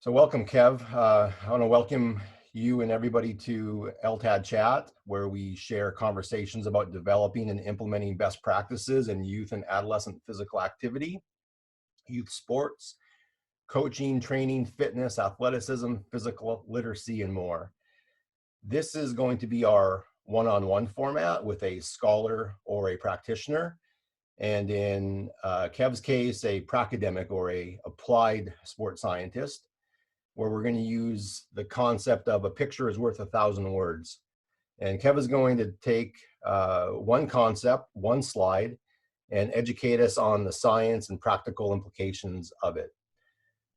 So welcome, Kev. I want to welcome you and everybody to LTADchat, where we share conversations about developing and implementing best practices in youth and adolescent physical activity, youth sports, coaching, training, fitness, athleticism, physical literacy, and more. This is going to be our one-on-one format with a scholar or a practitioner. And in Kev's case, a pracademic or a applied sports scientist, where we're going to use the concept of a picture is worth 1,000 words. And Kev is going to take one concept, one slide, and educate us on the science and practical implications of it.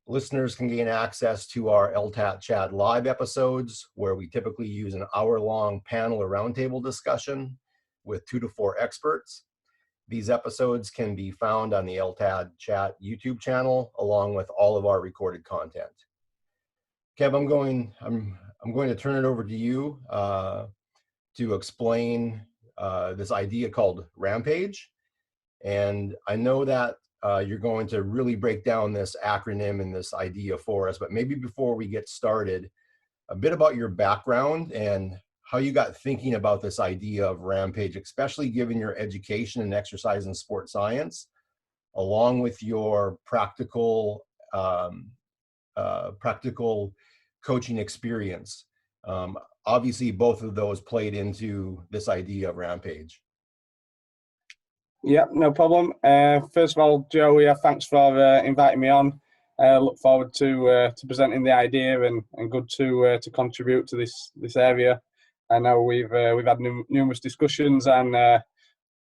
Listeners can gain access to our LTADchat live episodes, where we typically use an hour-long panel or roundtable discussion with 2 to 4 experts. These episodes can be found on the LTADchat YouTube channel, along with all of our recorded content. Kev, I'm going to turn it over to you to explain this idea called Rampage. And I know that you're going to really break down this acronym and this idea for us, but maybe before we get started, a bit about your background and how you got thinking about this idea of Rampage, especially given your education in exercise and sport science, along with your practical coaching experience. Obviously, both of those played into this idea of Rampage. Yeah, no problem. First of all, Joe, thanks for inviting me on. Look forward to presenting the idea and good to contribute to this area. I know we've had numerous discussions and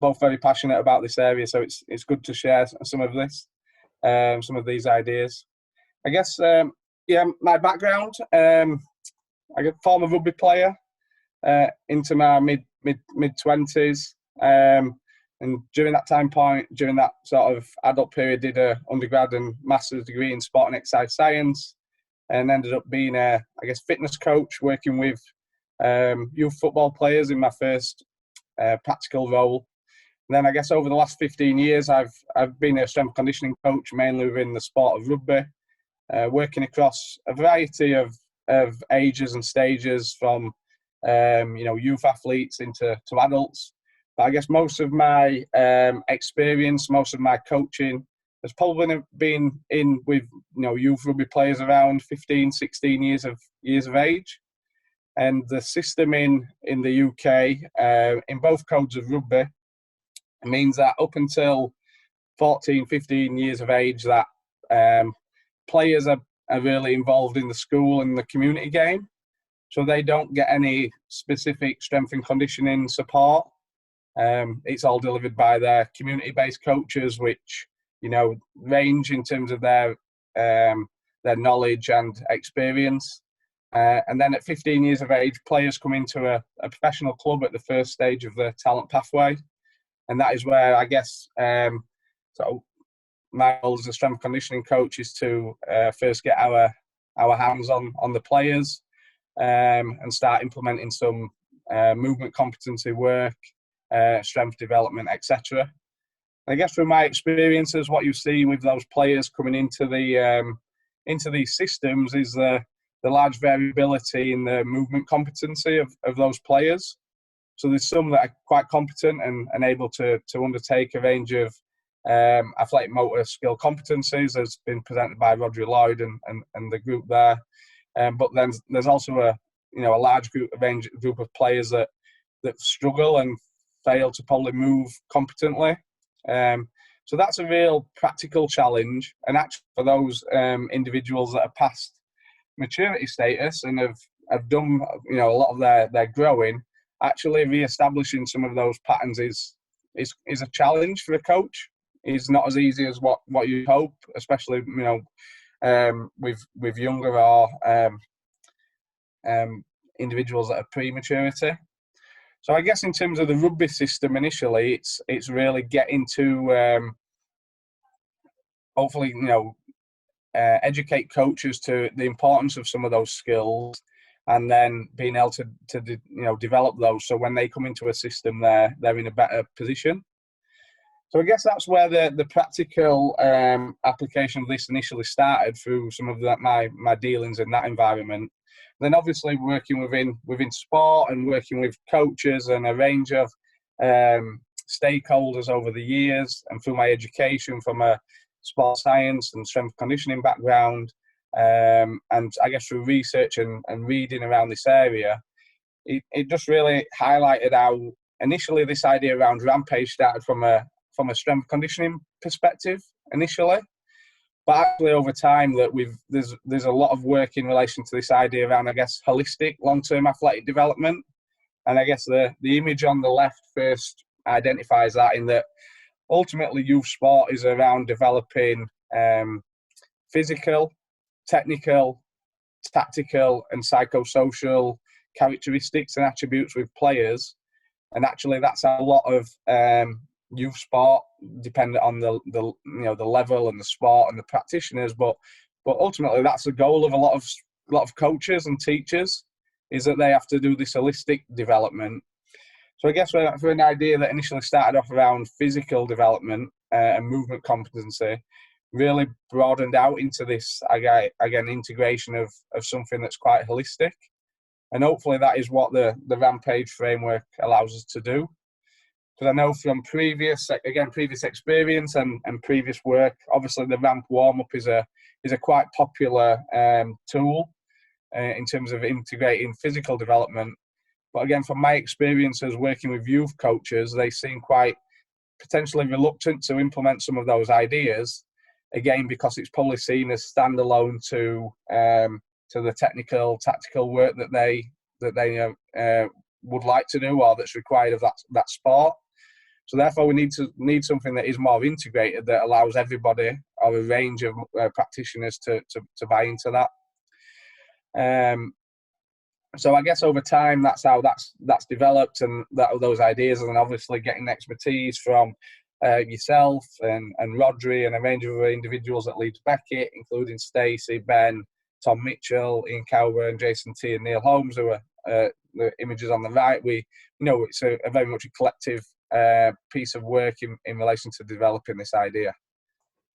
both very passionate about this area, so it's good to share some of these ideas. I guess my background. I got former rugby player into my mid 20s. And during that time point, during that sort of adult period, did a undergrad and master's degree in sport and exercise science, and ended up being a fitness coach, working with youth football players in my first practical role. And then I guess over the last 15 years, I've been a strength conditioning coach, mainly within the sport of rugby, working across a variety of ages and stages, from youth athletes into adults. But I guess most of my experience, most of my coaching has probably been in with youth rugby players around 15, 16 years of age. And the system in the UK, in both codes of rugby, means that up until 14, 15 years of age, that players are really involved in the school and the community game. So they don't get any specific strength and conditioning support. It's all delivered by their community-based coaches, which range in terms of their knowledge and experience. And then at 15 years of age, players come into a professional club at the first stage of the talent pathway, and that is where I guess so my role as a strength conditioning coach is to first get our hands on the players and start implementing some movement competency work, strength development, etc. I guess from my experiences, what you see with those players coming into these systems is the large variability in the movement competency of those players. So there's some that are quite competent and able to undertake a range of athletic motor skill competencies, as been presented by Roger Lloyd and the group there. But then there's also a large group of players that struggle and fail to probably move competently. So that's a real practical challenge. And actually for those individuals that are past maturity status and have done a lot of their growing, actually re-establishing some of those patterns is a challenge for a coach. It's not as easy as what you hope, especially with younger or individuals that are pre-maturity. So I guess in terms of the rugby system initially, it's really getting to hopefully educate coaches to the importance of some of those skills, and then being able to develop those, so when they come into a system, they're in a better position. So I guess that's where the practical application of this initially started, through some of my dealings in that environment. Then obviously working within sport and working with coaches and a range of stakeholders over the years, and through my education from a sports science and strength conditioning background, and I guess through research and reading around this area, it just really highlighted how initially this idea around Rampage started from a strength conditioning perspective initially, but actually over time that there's a lot of work in relation to this idea around, I guess, holistic long-term athletic development. And I guess the image on the left first identifies that, in that ultimately youth sport is around developing physical, technical, tactical and psychosocial characteristics and attributes with players. And actually that's a lot of youth sport, dependent on the level and the sport and the practitioners, but ultimately that's the goal of a lot of coaches and teachers, is that they have to do this holistic development. So I guess for an idea that initially started off around physical development and movement competency, really broadened out into this again integration of something that's quite holistic. And hopefully that is what the Rampage framework allows us to do. Because I know from previous experience and previous work, obviously the ramp warm-up is a quite popular tool in terms of integrating physical development. But again, from my experiences working with youth coaches, they seem quite potentially reluctant to implement some of those ideas, again, because it's probably seen as standalone to the technical, tactical work that they would like to do, or that's required of that sport. So therefore, we need something that is more integrated, that allows everybody, or a range of practitioners to buy into that. So I guess over time, that's how that's developed, and those ideas, and then obviously getting expertise from yourself and Rodri and a range of other individuals at Leeds Beckett, including Stacey, Ben, Tom Mitchell, Ian Cowber, and Jason T and Neil Holmes, who are the images on the right. We know it's a very much a collective piece of work in relation to developing this idea.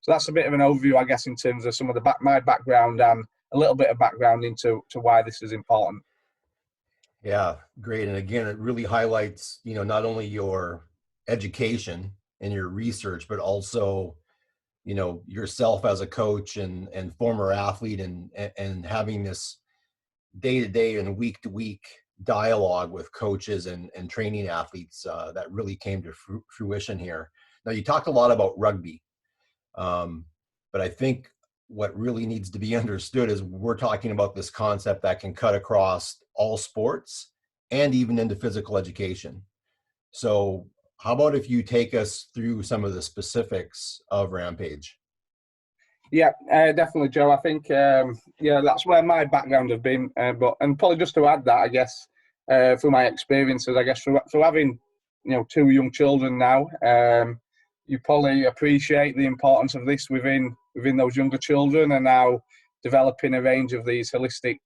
So that's a bit of an overview, I guess, in terms of some of my background and a little bit of background into why this is important. Yeah, great. And again, it really highlights, not only your education and your research, but also, yourself as a coach and former athlete, and having this day-to-day and week-to-week dialogue with coaches and training athletes that really came to fruition here. Now, you talked a lot about rugby, but I think what really needs to be understood is we're talking about this concept that can cut across all sports and even into physical education. So how about if you take us through some of the specifics of Rampage? Yeah, definitely, Joe. I think, that's where my background has been. And probably just to add that, I guess, through my experiences, I guess, through having, 2 young children now, you probably appreciate the importance of this within those younger children, and now developing a range of these holistic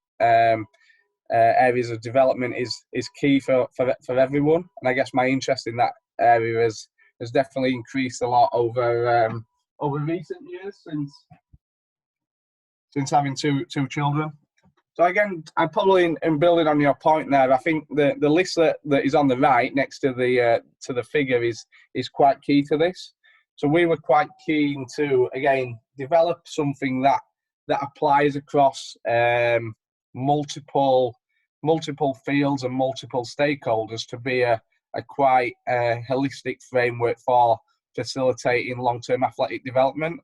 areas of development is key for everyone. And I guess my interest in that area has definitely increased a lot over recent years since having two children. So again, I'm probably in building on your point there. I think the list that is on the right next to the figure is quite key to this. So we were quite keen to, again, develop something that applies across multiple fields and multiple stakeholders, to be a quite holistic framework for facilitating long-term athletic development.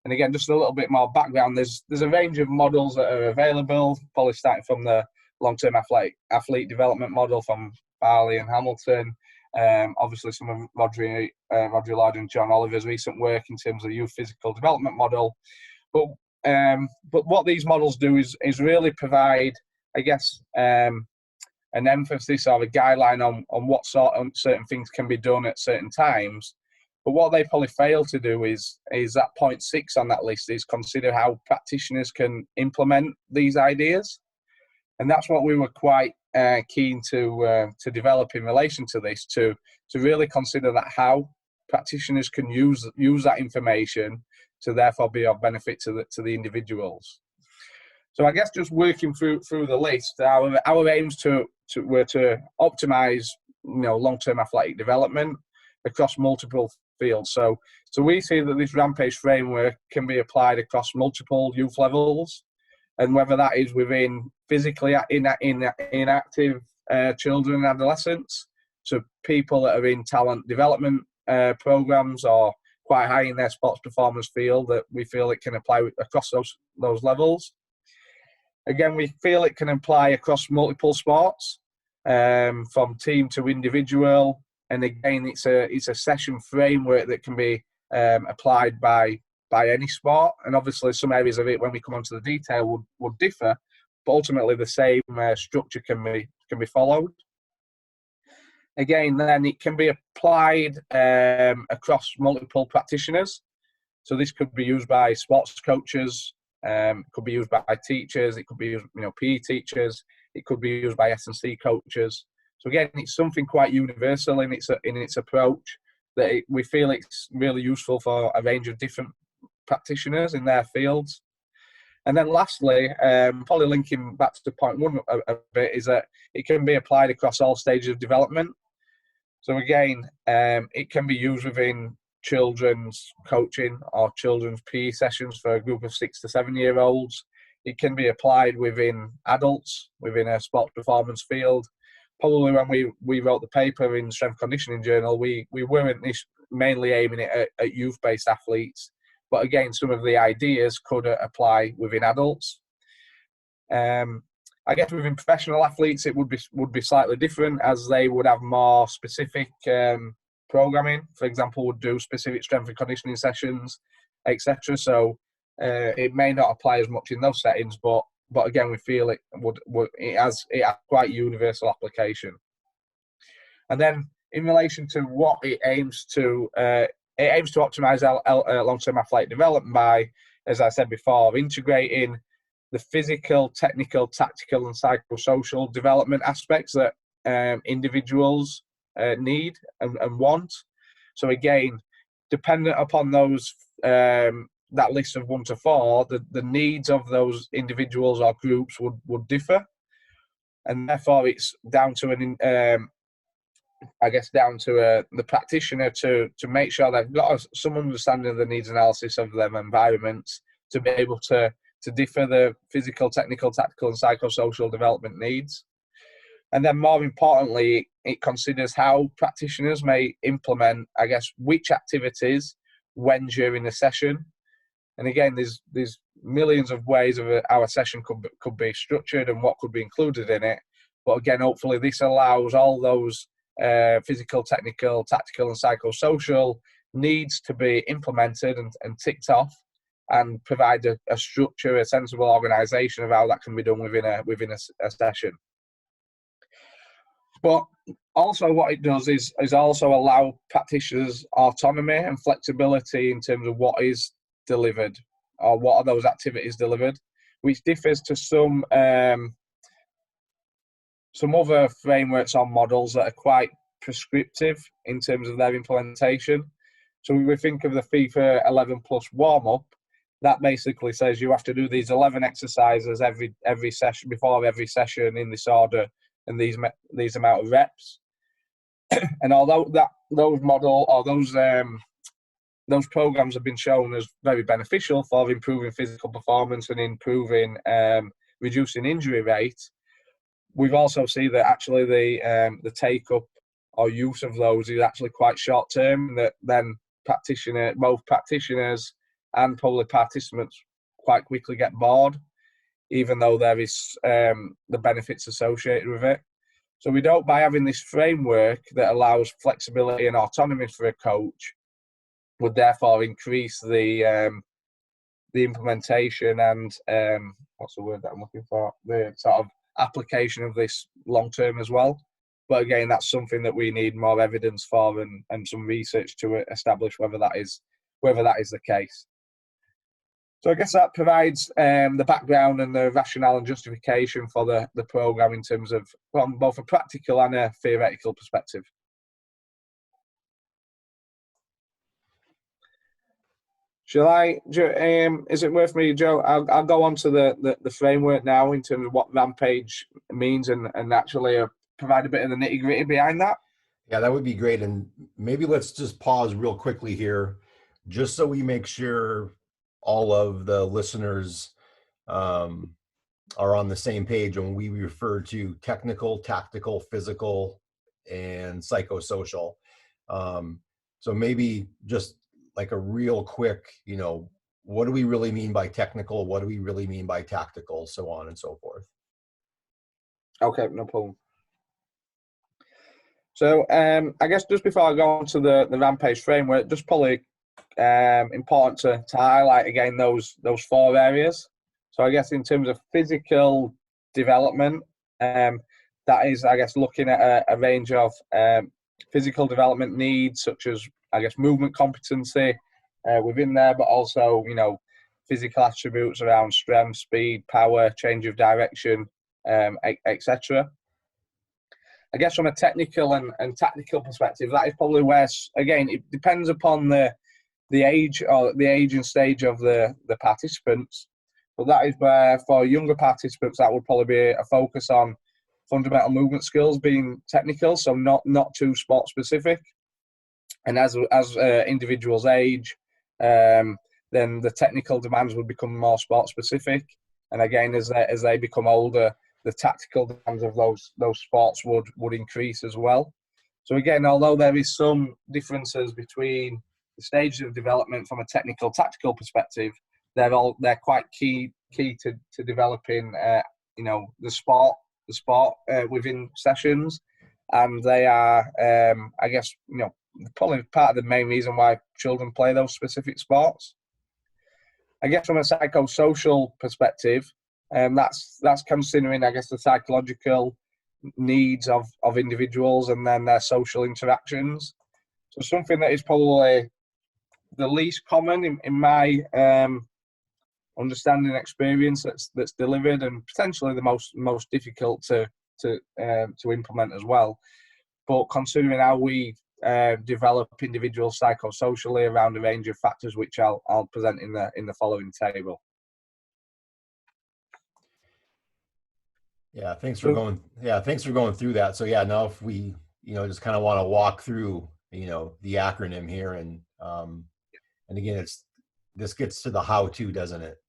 And again, just a little bit more background. There's a range of models that are available, probably starting from the long-term athlete development model from Barley and Hamilton. Obviously, some of Rodri Lord and John Oliver's recent work in terms of youth physical development model. But what these models do is really provide, I guess, an emphasis or a guideline on what sort of certain things can be done at certain times. But what they probably fail to do is that point 6 on that list is consider how practitioners can implement these ideas. And that's what we were quite keen to develop in relation to this, to really consider that how, practitioners can use that information to therefore be of benefit to the individuals. So I guess just working through the list, our aims were to optimize, long-term athletic development across multiple fields. So we see that this Rampage framework can be applied across multiple youth levels, and whether that is within physically inactive children and adolescents, to people that are in talent development programs or quite high in their sports performance field, that we feel it can apply across those levels. Again, we feel it can apply across multiple sports, from team to individual. And again, it's a session framework that can be applied by any sport. And obviously, some areas of it, when we come onto the detail, would differ. But ultimately, the same structure can be followed. Again, then it can be applied across multiple practitioners. So this could be used by sports coaches. It could be used by teachers. It could be used, PE teachers. It could be used by S&C coaches. So again, it's something quite universal in its approach, that we feel it's really useful for a range of different practitioners in their fields. And then lastly, probably linking back to point one a bit, is that it can be applied across all stages of development. So again, it can be used within children's coaching or children's PE sessions for a group of 6 to 7 year olds. It can be applied within adults, within a sports performance field. Probably when we wrote the paper in Strength Conditioning Journal, we weren't mainly aiming it at youth-based athletes, but again, some of the ideas could apply within adults. I guess within professional athletes, it would be slightly different, as they would have more specific programming. For example, would do specific strength and conditioning sessions, etc. So it may not apply as much in those settings, but again, we feel it has quite universal application. And then in relation to what it aims to optimize long-term athletic development by, as I said before, integrating the physical, technical, tactical, and psychosocial development aspects that individuals need and want. So again, dependent upon those that list of 1 to 4, the needs of those individuals or groups would differ, and therefore it's down to the practitioner to make sure they've got some understanding of the needs analysis of their environments, to be able to differ the physical, technical, tactical, and psychosocial development needs. And then more importantly, it considers how practitioners may implement, which activities when during a session. And again, there's millions of ways of our session could be structured and what could be included in it. But again, hopefully this allows all those physical, technical, tactical, and psychosocial needs to be implemented and ticked off, and provide a structure, a sensible organisation of how that can be done within a session. But also what it does is also allow practitioners autonomy and flexibility in terms of what is delivered, or what are those activities delivered, which differs to some other frameworks or models that are quite prescriptive in terms of their implementation. So we think of the FIFA 11 plus warm-up, that basically says you have to do these 11 exercises every session, before every session, in this order and these amount of reps. And although those programs have been shown as very beneficial for improving physical performance and improving reducing injury rate, we've also seen that actually the take up or use of those is actually quite short term, that then both practitioners and probably participants quite quickly get bored, even though there is the benefits associated with it. So we don't, by having this framework that allows flexibility and autonomy for a coach, would therefore increase the implementation and what's the word that I'm looking for? The sort of application of this long term as well. But again, that's something that we need more evidence for and some research to establish whether that is the case. So I guess that provides the background and the rationale and justification for the programme in terms of from both a practical and a theoretical perspective. Is it worth me, Joe? I'll go on to the framework now in terms of what Rampage means and actually provide a bit of the nitty gritty behind that. Yeah, that would be great. And maybe let's just pause real quickly here, just so we make sure all of the listeners um, are on the same page when we refer to technical, tactical, physical, and psychosocial. So maybe just like a real quick, what do we really mean by technical? What do we really mean by tactical? So on and so forth. Okay, no problem. So I guess just before I go on to the Rampage framework, just probably important to highlight again those 4 areas. So I guess in terms of physical development, that is, I guess, looking at a range of physical development needs, such as, I guess, movement competency within there, but also, physical attributes around strength, speed, power, change of direction, etc. I guess from a technical and tactical perspective, that is probably where, again, it depends upon the age or the age and stage of the participants. But that is where, for younger participants, that would probably be a focus on fundamental movement skills being technical, so not too sport specific. And as individuals age, then the technical demands would become more sport specific. And again, as they become older, the tactical demands of those sports would increase as well. So again, although there is some differences between the stages of development from a technical tactical perspective, they're quite key to developing the sport within sessions, and they are I guess probably part of the main reason why children play those specific sports. I guess from a psychosocial perspective, that's considering, I guess, the psychological needs of individuals and then their social interactions. So something that is probably the least common in my understanding and experience that's delivered, and potentially the most difficult to implement as well. But considering how we develop individuals psychosocially around a range of factors, which I'll present in the following table. Thanks for going through that. So now if we just kind of want to walk through the acronym here, and again, this gets to the how-to, doesn't it?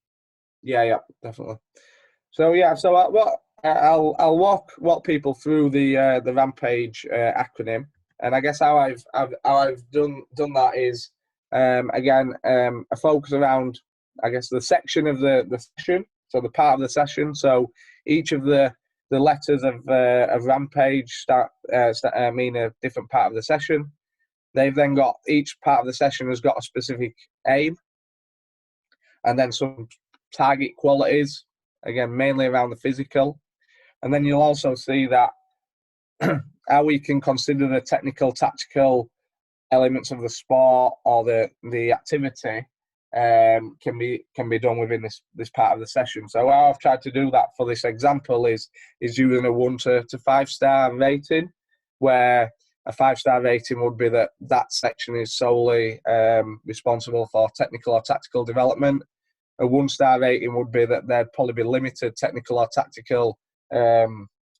Yeah, definitely. So I'll walk people through the Rampage acronym, and I guess how I've done that is a focus around, I guess, the section of the session, so the part of the session. So each of the letters of Rampage mean a different part of the session. They've then got, each part of the session has got a specific aim, and then some target qualities, again, mainly around the physical. And then you'll also see that how we can consider the technical, tactical elements of the sport or the activity can be done within this part of the session. So how I've tried to do that for this example is using a 1 to 5 star rating, where a 5-star rating would be that section is solely responsible for technical or tactical development. A 1-star rating would be that there'd probably be limited technical or tactical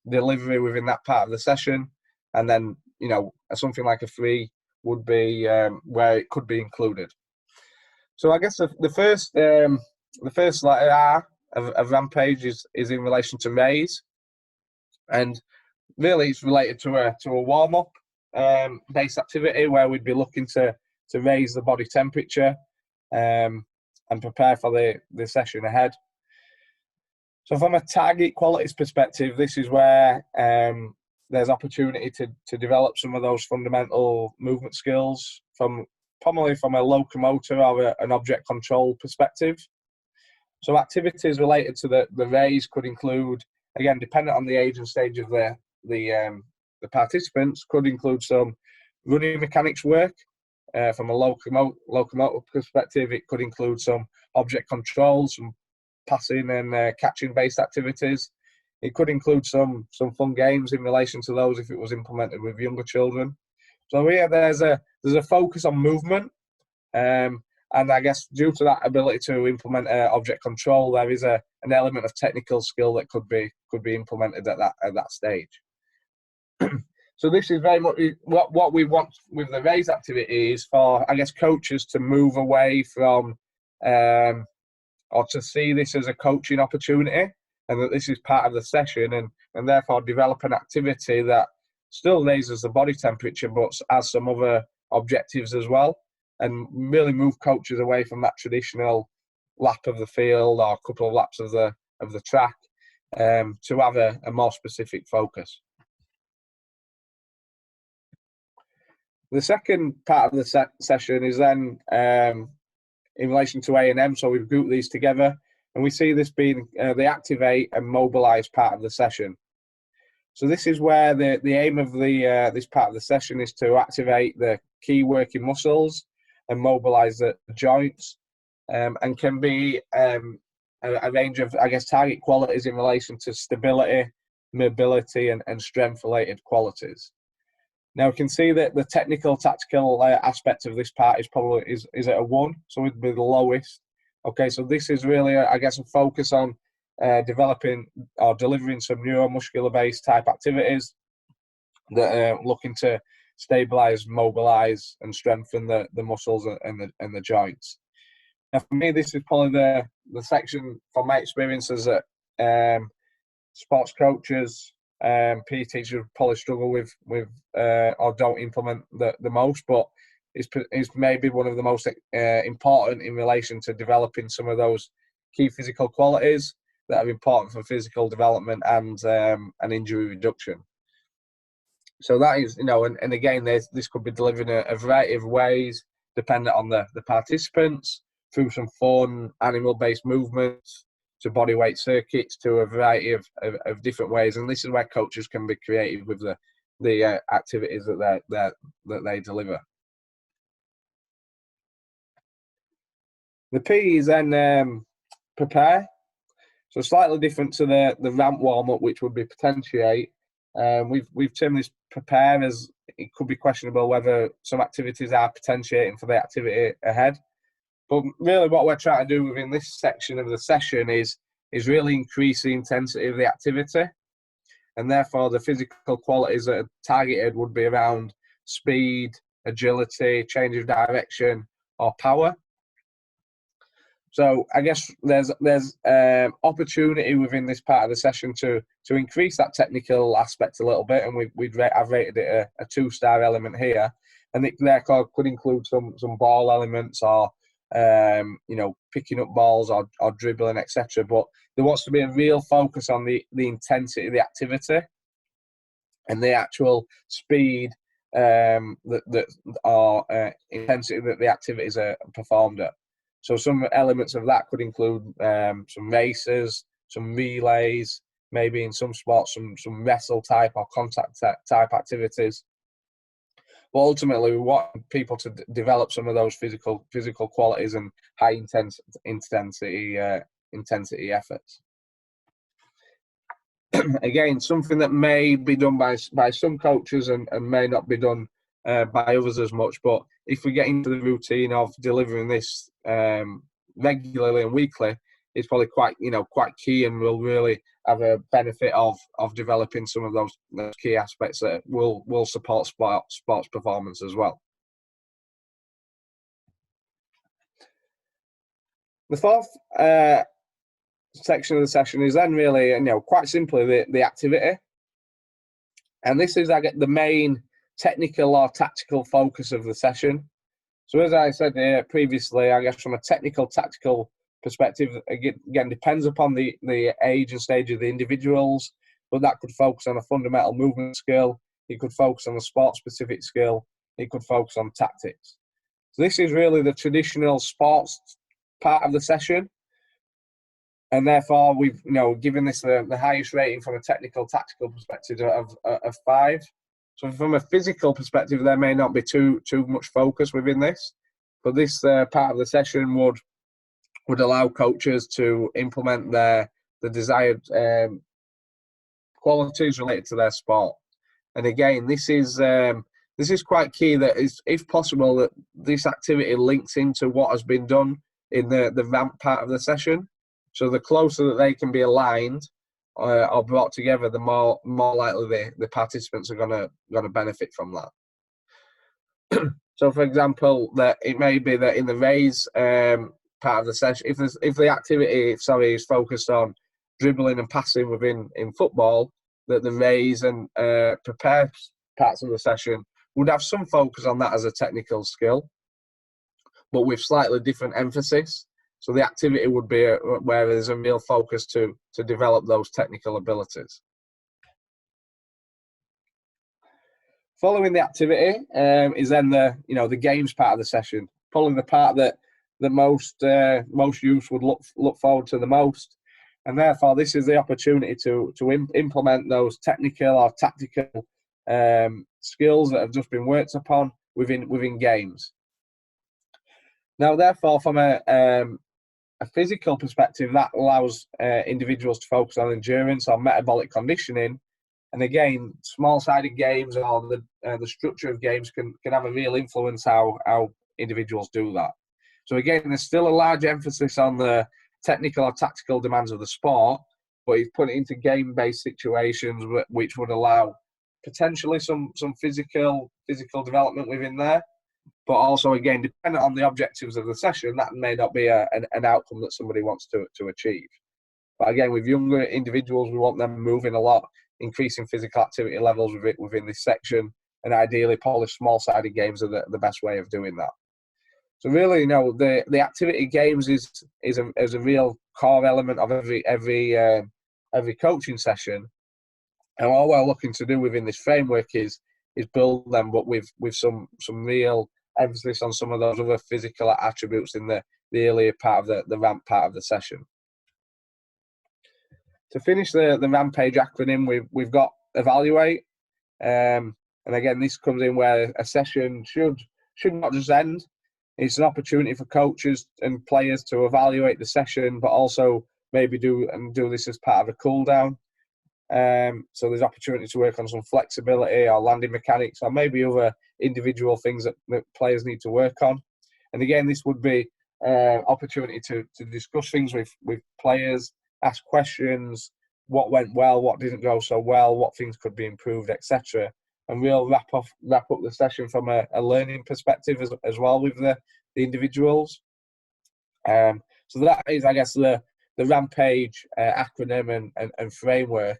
delivery within that part of the session, and then something like a 3 would be where it could be included. So I guess the first letter R of Rampage is in relation to raise, and really it's related to a warm up based activity where we'd be looking to raise the body temperature and prepare for the session ahead. So from a target qualities perspective, this is where there's opportunity to develop some of those fundamental movement skills probably from a locomotor or an object control perspective. So activities related to the raise could include, again, dependent on the age and stage of the participants, could include some running mechanics work. From a locomotive perspective, it could include some object control, some passing and catching based activities. It could include some fun games in relation to those if it was implemented with younger children. So there's a focus on movement, and And I guess due to that ability to implement object control, there is an element of technical skill that could be implemented at that stage. So this is very much what we want with the raise activity, is for, I guess, coaches to move away from or to see this as a coaching opportunity, and that this is part of the session, and therefore develop an activity that still raises the body temperature but has some other objectives as well, and really move coaches away from that traditional lap of the field or a couple of laps of the track, to have a more specific focus. The second part of the session is then in relation to A&M, so we've grouped these together, and we see this being the activate and mobilise part of the session. So this is where the aim of this part of the session is to activate the key working muscles and mobilise the joints, and can be a range of, I guess, target qualities in relation to stability, mobility, and strength-related qualities. Now we can see that the technical, tactical aspect of this part is probably is at a 1, so it'd be the lowest. Okay, so this is really, I guess, a focus on developing or delivering some neuromuscular-based type activities that are looking to stabilise, mobilise, and strengthen the muscles and the joints. Now, for me, this is probably the section, from my experiences, that sports coaches, PE teachers probably struggle with or don't implement the most, but it's maybe one of the most important in relation to developing some of those key physical qualities that are important for physical development and injury reduction. So that is, and again, this could be delivered in a variety of ways, dependent on the participants, through some fun animal-based movements, to bodyweight circuits, to a variety of different ways. And this is where coaches can be creative with the activities that they deliver. The P is then prepare. So slightly different to the ramp warm-up, which would be potentiate. We've termed this prepare, as it could be questionable whether some activities are potentiating for the activity ahead. But really what we're trying to do within this section of the session is really increase the intensity of the activity. And therefore the physical qualities that are targeted would be around speed, agility, change of direction, or power. So I guess there's opportunity within this part of the session to increase that technical aspect a little bit, and I've rated it a 2-star element here, and it therefore could include some ball elements, or picking up balls or dribbling, etc. But there wants to be a real focus on the intensity of the activity and the actual speed intensity that the activities are performed at. So some elements of that could include some races, some relays, maybe in some sports some wrestle type or contact type activities. But ultimately, we want people to develop some of those physical qualities and high intensity efforts. Again, something that may be done by some coaches and may not be done by others as much. But if we get into the routine of delivering this regularly and weekly, it's probably quite key, and will really have a benefit of developing some of those key aspects that will support sports performance as well. The fourth section of the session is then really, quite simply the activity, and this is, I get, the main technical or tactical focus of the session. So as I said previously, I guess from a technical tactical perspective, again depends upon the age and stage of the individuals, but that could focus on a fundamental movement skill, it could focus on a sport specific skill, it could focus on tactics. So this is really the traditional sports part of the session, and therefore we've given this the highest rating from a technical tactical perspective of 5. So from a physical perspective, there may not be too much focus within this, but this part of the session would allow coaches to implement the desired qualities related to their sport. And again, this is this is quite key that it's, if possible, that this activity links into what has been done in the ramp part of the session. So the closer that they can be aligned or brought together, the more likely the participants are gonna benefit from that. So, for example, that it may be that in the raise part of the session, if the activity is focused on dribbling and passing in football, that the raise and prepare parts of the session would have some focus on that as a technical skill, but with slightly different emphasis. So the activity would be where there's a real focus to develop those technical abilities. Following the activity is then the games part of the session, probably the part that the most youth would look forward to the most, and therefore this is the opportunity to implement those technical or tactical skills that have just been worked upon within games. Now, therefore, from a physical perspective, that allows individuals to focus on endurance or metabolic conditioning. And again, small-sided games or the structure of games can have a real influence how individuals do that. So again, there's still a large emphasis on the technical or tactical demands of the sport, but you've put it into game-based situations which would allow potentially some physical development within there. But also, again, depending on the objectives of the session, that may not be an outcome that somebody wants to achieve. But again, with younger individuals, we want them moving a lot, increasing physical activity levels within this section, and ideally polished small-sided games are the best way of doing that. So really, the activity games is a real core element of every coaching session. And all we're looking to do within this framework is build them, but with some real emphasis on some of those other physical attributes in the earlier part of the ramp part of the session. To finish the Rampage acronym, we've got evaluate, and again, this comes in where a session should not just end. It's an opportunity for coaches and players to evaluate the session, but also maybe do this as part of a cool down. So there's opportunity to work on some flexibility or landing mechanics, or maybe other individual things that players need to work on. And again, this would be opportunity to discuss things with players, ask questions, what went well, what didn't go so well, what things could be improved, etc. And we'll wrap up the session from a learning perspective as well with the individuals. So that is, I guess, the Rampage acronym and framework.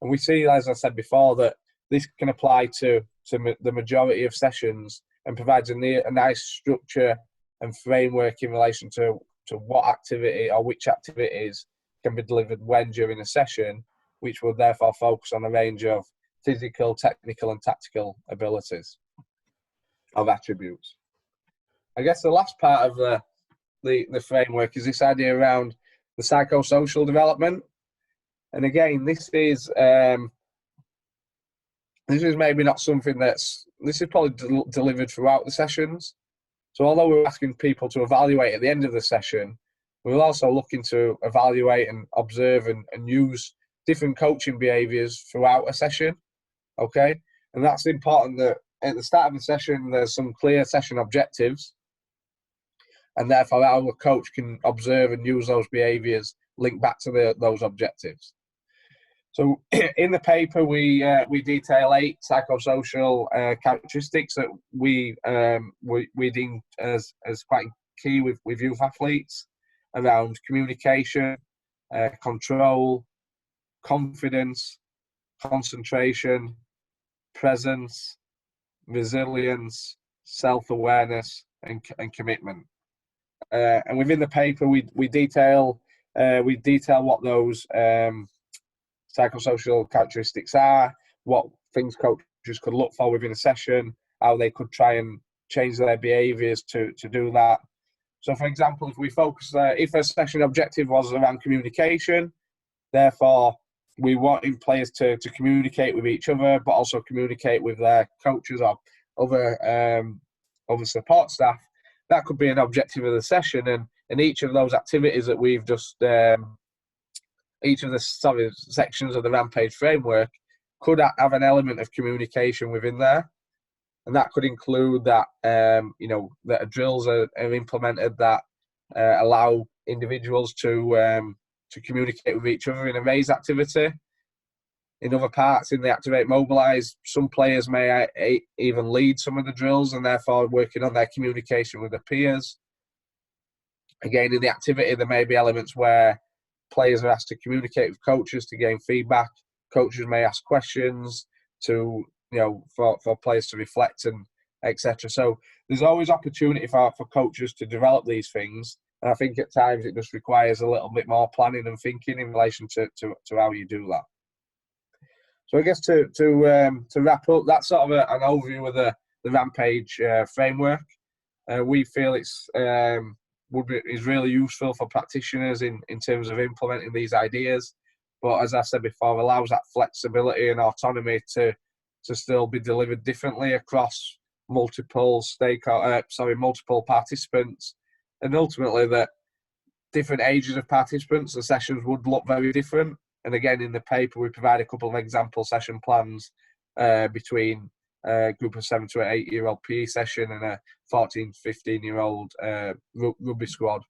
And we see, as I said before, that this can apply to the majority of sessions and provides a nice structure and framework in relation to what activity or which activities can be delivered when during a session, which will therefore focus on a range of physical, technical and tactical abilities of attributes. I guess the last part of the framework is this idea around the psychosocial development. And again, this is maybe not something this is probably delivered throughout the sessions. So although we're asking people to evaluate at the end of the session, we're also looking to evaluate and observe and use different coaching behaviours throughout a session. Okay, and that's important that at the start of the session there's some clear session objectives, and therefore our coach can observe and use those behaviours linked back to those objectives. So in the paper we detail 8 psychosocial characteristics that we deem as quite key with youth athletes around communication, control, confidence, concentration, presence, resilience, self-awareness, and commitment. And within the paper, we detail what those psychosocial characteristics are, what things coaches could look for within a session, how they could try and change their behaviours to do that. So, for example, if we focus, if a session objective was around communication, therefore we want players to communicate with each other, but also communicate with their coaches or other support staff. That could be an objective of the session, and each of those activities that we've just, each of the sections of the Rampage framework could have an element of communication within there. and that could include that that drills are implemented that allow individuals to communicate with each other in a maze activity. In other parts, in the Activate Mobilise, some players may even lead some of the drills and therefore working on their communication with their peers. Again, in the activity, there may be elements where players are asked to communicate with coaches to gain feedback. Coaches may ask questions to, for players to reflect and etc. So there's always opportunity for coaches to develop these things. And I think at times it just requires a little bit more planning and thinking in relation to how you do that. So I guess to wrap up, that's sort of an overview of the Rampage framework. We feel is really useful for practitioners in terms of implementing these ideas. But as I said before, allows that flexibility and autonomy to still be delivered differently across multiple participants, and ultimately that different ages of participants, the sessions would look very different. And again, in the paper, we provide a couple of example session plans between a group of 7 to 8-year-old PE session and a 14 to 15-year-old rugby squad,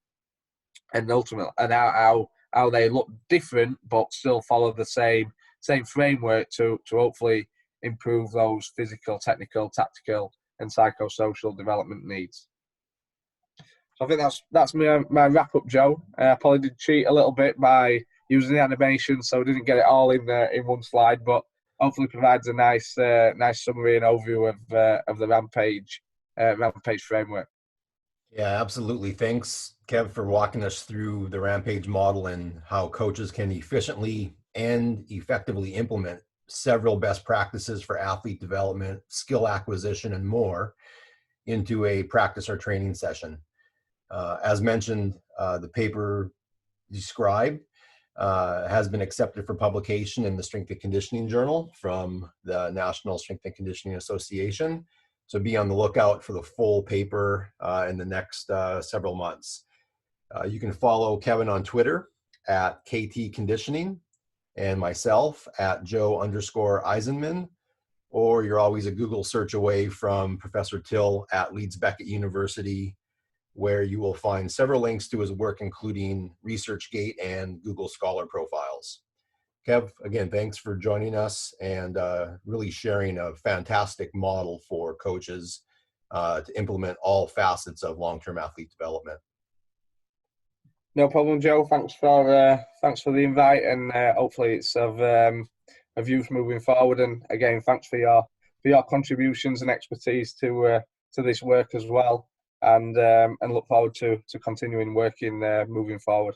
and ultimately, and how they look different but still follow the same framework to hopefully improve those physical, technical, tactical, and psychosocial development needs. So I think that's my wrap up, Joe. I probably did cheat a little bit by using the animation, so I didn't get it all in one slide, but hopefully provides a nice summary and overview of the Rampage framework. Yeah, absolutely. Thanks, Kev, for walking us through the Rampage model and how coaches can efficiently and effectively implement several best practices for athlete development, skill acquisition, and more into a practice or training session. As mentioned, the paper described has been accepted for publication in the Strength and Conditioning Journal from the National Strength and Conditioning Association. So be on the lookout for the full paper in the next several months. You can follow Kevin on Twitter at KT Conditioning and myself at Joe_Eisenman, or you're always a Google search away from Professor Till at Leeds Beckett University, where you will find several links to his work, including ResearchGate and Google Scholar profiles. Kev, again, thanks for joining us and really sharing a fantastic model for coaches to implement all facets of long-term athlete development. No problem, Joe. Thanks for the invite, and hopefully it's of use moving forward. And again, thanks for your contributions and expertise to this work as well. And look forward to continuing working moving forward.